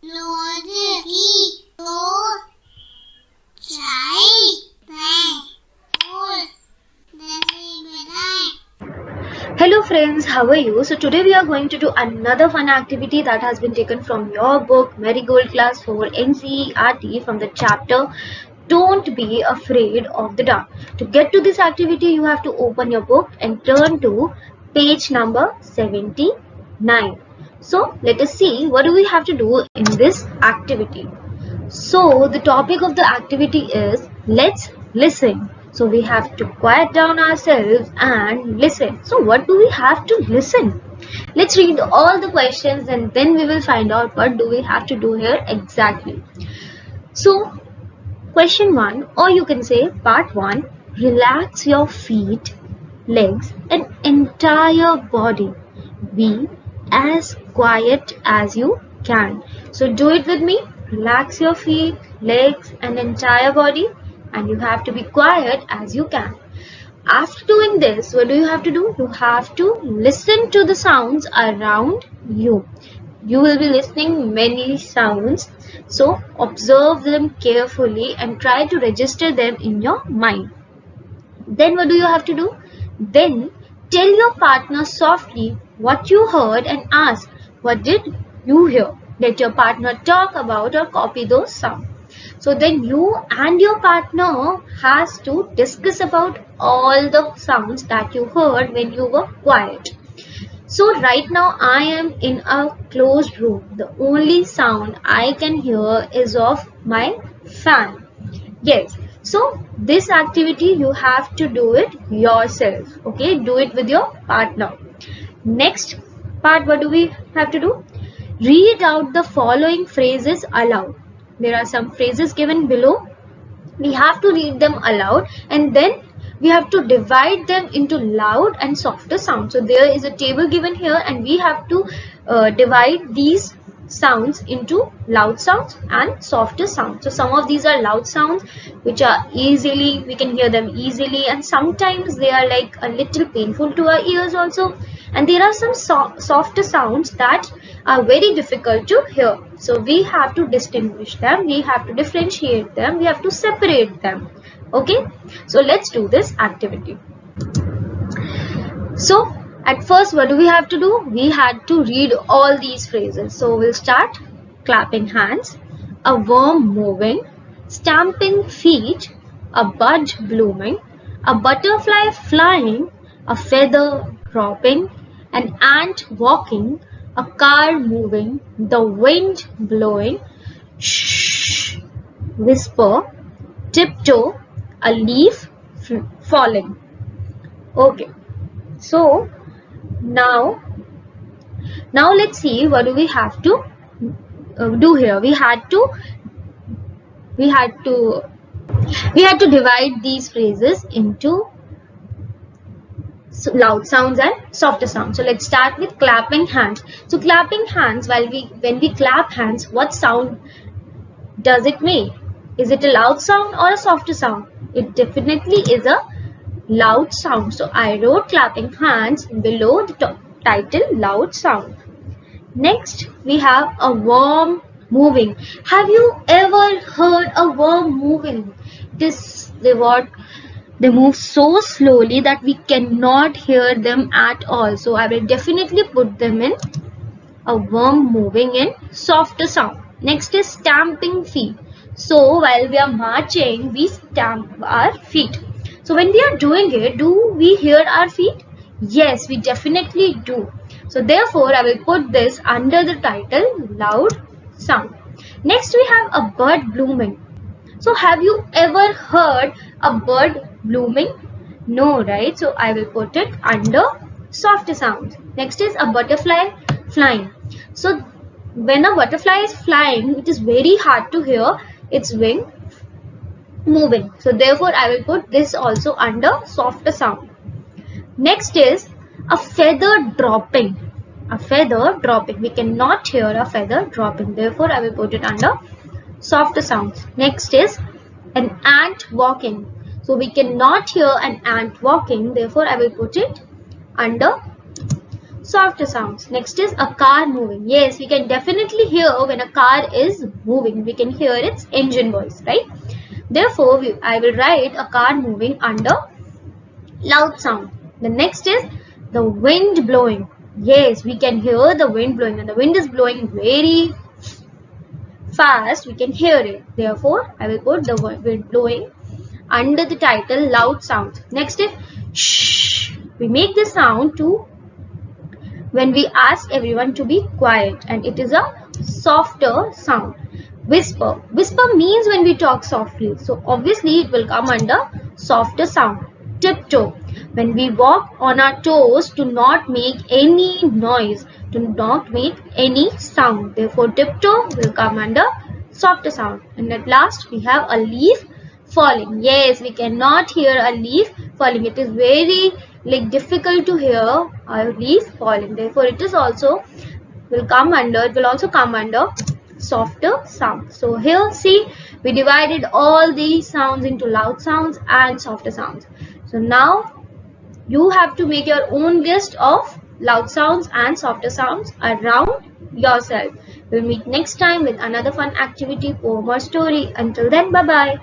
Hello friends, how are you? So today we are going to do another fun activity that has been taken from your book Marigold Class 4 NCERT from the chapter Don't Be Afraid of the Dark. To get to this activity, you have to open your book and turn to page number 79. So let us see what do we have to do in this activity. So the topic of the activity is let's listen. So we have to quiet down ourselves and listen. So what do we have to listen? Let's read all the questions and then we will find out what do we have to do here exactly. So question 1, or you can say part 1, relax your feet, legs and entire body. Be as quiet as you can. So do it with me. Relax your feet, legs and entire body, and you have to be quiet as you can. After doing this, what do you have to do? You have to listen to the sounds around you. You will be listening many sounds, so observe them carefully and try to register them in your mind. Then what do you have to do? Then tell your partner softly what you heard and ask, what did you hear? Let your partner talk about or copy those sounds. So then you and your partner has to discuss about all the sounds that you heard when you were quiet. So right now I am in a closed room. The only sound I can hear is of my fan. Yes. So this activity you have to do it yourself. Okay, do it with your partner. Next part, what do we have to do? Read out the following phrases aloud. There are some phrases given below. We have to read them aloud and then we have to divide them into loud and softer sounds. So there is a table given here and we have to divide these sounds into loud sounds and softer sounds. So some of these are loud sounds which are easily, we can hear them easily, and sometimes they are like a little painful to our ears also. And there are some softer sounds that are very difficult to hear. So we have to distinguish them, we have to differentiate them, we have to separate them. Okay, so let's do this activity. So at first, what do we have to do? We had to read all these phrases. So we'll start. Clapping hands, a worm moving, stamping feet, a bud blooming, a butterfly flying, a feather dropping, an ant walking, a car moving, the wind blowing, shh, whisper, tiptoe, a leaf falling. Okay, so now let's see what do we have to do here. We had to divide these phrases into loud sounds and softer sounds. So let's start with clapping hands. So clapping hands, when we clap hands, what sound does it make? Is it a loud sound or a softer sound? It definitely is a loud sound. So I wrote clapping hands below the title loud sound. Next we have a worm moving. Have you ever heard a worm moving? They move so slowly that we cannot hear them at all. So I will definitely put them in a worm moving in softer sound. Next is stamping feet. So while we are marching, we stamp our feet. So when we are doing it, do we hear our feet? Yes, we definitely do. So therefore, I will put this under the title loud sound. Next we have a bird blooming. So have you ever heard a bird blooming? No, right? So I will put it under softer sounds. Next is a butterfly flying. So when a butterfly is flying, it is very hard to hear its wing moving. So therefore I will put this also under softer sound. Next is a feather dropping. A feather dropping. We cannot hear a feather dropping. Therefore I will put it under softer sounds. Next is an ant walking. So we cannot hear an ant walking. Therefore I will put it under softer sounds. Next is a car moving. Yes, we can definitely hear when a car is moving. We can hear its engine voice, right? Therefore, I will write a car moving under loud sound. The next is the wind blowing. Yes, we can hear the wind blowing, and the wind is blowing very fast. We can hear it. Therefore, I will put the wind blowing under the title loud sounds. Next is shh. We make this sound to when we ask everyone to be quiet, and it is a softer sound. Whisper. Whisper means when we talk softly. So obviously it will come under softer sound. Tiptoe. When we walk on our toes to not make any noise, to not make any sound. Therefore tiptoe will come under softer sound. And at last we have a leaf falling. Yes, we cannot hear a leaf falling. It is very difficult to hear a leaf falling. Therefore it is also will also come under softer sound. So here see, we divided all these sounds into loud sounds and softer sounds. So now you have to make your own list of loud sounds and softer sounds around yourself. We'll meet next time with another fun activity, poem or story. Until then, bye bye.